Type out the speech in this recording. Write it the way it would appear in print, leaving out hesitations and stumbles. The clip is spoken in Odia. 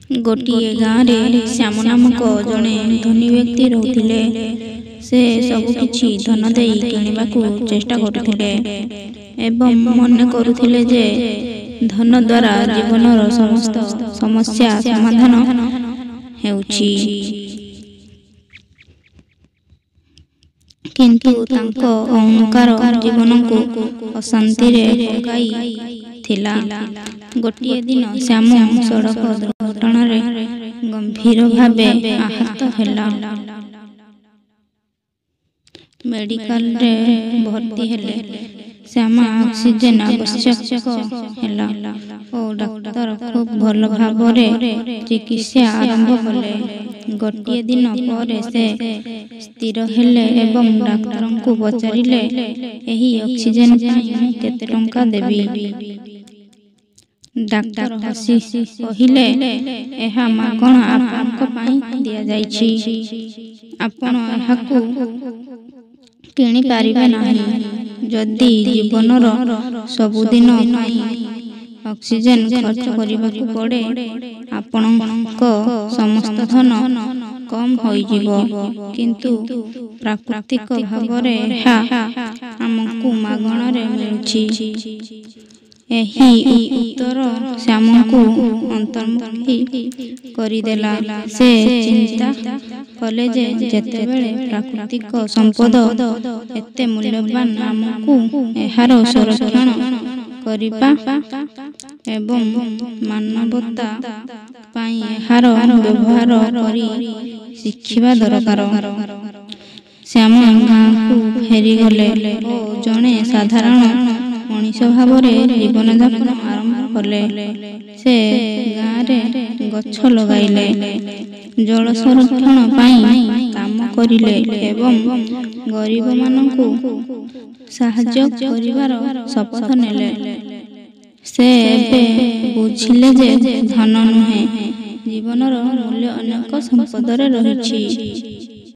ଗୋଟିଏ ଗାଁରେ ଶ୍ୟାମ ନାମକ ଜଣେ ଧନୀ ବ୍ୟକ୍ତି ରହୁଥିଲେ। ସେ ସବୁକିଛି ଧନ ଦେଇ କିଣିବାକୁ ଚେଷ୍ଟା କରୁଥିଲେ ଏବଂ ମନେ କରୁଥିଲେ ଯେ ଧନ ଦ୍ୱାରା ଜୀବନର ସମସ୍ତ ସମସ୍ୟା ସମାଧାନ ହେଉଛି। କିନ୍ତୁ ତାଙ୍କ ଅହଙ୍କାର ଜୀବନକୁ ଅଶାନ୍ତିରେ ପକାଇଥିଲା। ଗୋଟିଏ ଦିନ ଶ୍ୟାମ ସଡ଼କ ଦୁର୍ଘଟଣାରେ ଗମ୍ଭୀର ଭାବେ ଆହତ ହେଲା। ମେଡିକାଲରେ ଭର୍ତ୍ତି ହେଲେ। ଶ୍ୟାମ ଅକ୍ସିଜେନ ଆବଶ୍ୟକ ହେଲା ଓ ଡାକ୍ତର ଖୁବ୍ ଭଲ ଭାବରେ ଚିକିତ୍ସା ଆରମ୍ଭ କଲେ। ଗୋଟିଏ ଦିନ ପରେ ସେ ସ୍ଥିର ହେଲେ ଏବଂ ଡାକ୍ତରଙ୍କୁ ପଚାରିଲେ, ଏହି ଅକ୍ସିଜେନ ପାଇଁ ମୁଁ କେତେ ଟଙ୍କା ଦେବି? ଡାକ୍ତର ହସି କହିଲେ, ଏହା ମାଗଣା ଆପଣଙ୍କ ପାଇଁ ଦିଆଯାଇଛି। ଆପଣ ଏହାକୁ କିଣିପାରିବେ ନାହିଁ। ଯଦି ଜୀବନର ସବୁଦିନ ପାଇଁ ଅକ୍ସିଜେନ ଖର୍ଚ୍ଚ କରିବାକୁ ପଡ଼େ, ଆପଣଙ୍କ ସମସ୍ତ ଧନ କମ୍ ହୋଇଯିବ। କିନ୍ତୁ ପ୍ରାକୃତିକ ଭାବରେ ଏହା ଆମକୁ ମାଗଣାରେ ମିଳୁଛି। ଏହି ଉତ୍ତର ଶ୍ୟାମଙ୍କୁ ଅନ୍ତର୍ମୁଖୀ କରିଦେଲା। ସେ ଚିନ୍ତା କଲେ ଯେ ଯେତେବେଳେ ପ୍ରାକୃତିକ ସମ୍ପଦ ଏତେ ମୂଲ୍ୟବାନ, ଆମକୁ ଏହାର ସଂରକ୍ଷଣ କରିବା ଏବଂ ମାନବତା ପାଇଁ ଏହାର ବ୍ୟବହାର କରି ଶିଖିବା ଦରକାର। ଶ୍ୟାମ ଗାଁକୁ ଫେରିଗଲେ ଓ ଜଣେ ସାଧାରଣ ମଣିଷ ଭାବରେ ଜୀବନଯାପନ ଆରମ୍ଭ କଲେ। ସେ ଗାଁରେ ଗଛ ଲଗାଇଲେ, ଜଳ ସଂରକ୍ଷଣ ପାଇଁ କାମ କରିଲେ ଏବଂ ଗରିବମାନଙ୍କୁ ସାହାଯ୍ୟ କରିବାର ଶପଥ ନେଲେ। ସେ ଏବେ ବୁଝିଲେ ଯେ ଧନ ନୁହେଁ, ଜୀବନର ମୂଲ୍ୟ ଅନେକ ସମ୍ପଦରେ ରହିଛି।